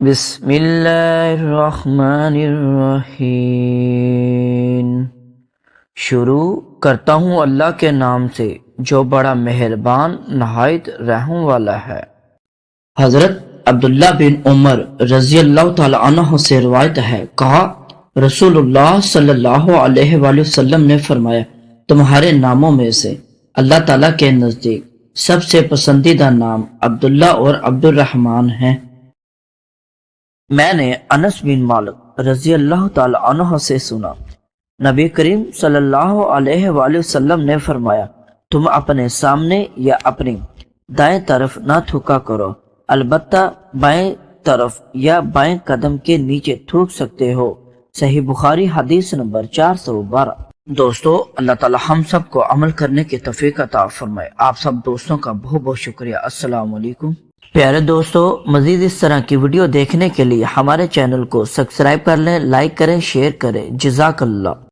بسم اللہ الرحمن الرحیم۔ شروع کرتا ہوں اللہ کے نام سے جو بڑا مہربان نہایت رحم والا ہے۔ حضرت عبداللہ بن عمر رضی اللہ تعالی عنہ سے روایت ہے، کہا رسول اللہ صلی اللہ علیہ وآلہ وسلم نے فرمایا، تمہارے ناموں میں سے اللہ تعالیٰ کے نزدیک سب سے پسندیدہ نام عبداللہ اور عبد الرحمن ہیں۔ میں نے انس بن مالک رضی اللہ تعالی عنہ سے سنا، نبی کریم صلی اللہ علیہ وآلہ وسلم نے فرمایا، تم اپنے سامنے یا اپنی دائیں طرف نہ تھوکا کرو، البتہ بائیں طرف یا بائیں قدم کے نیچے تھوک سکتے ہو۔ صحیح بخاری حدیث نمبر 412۔ دوستو، اللہ تعالی ہم سب کو عمل کرنے کی توفیق عطا فرمائے۔ آپ سب دوستوں کا بہت بہت شکریہ۔ السلام علیکم۔ پیارے دوستو، مزید اس طرح کی ویڈیو دیکھنے کے لیے ہمارے چینل کو سبسکرائب کر لیں، لائک کریں، شیئر کریں۔ جزاک اللہ۔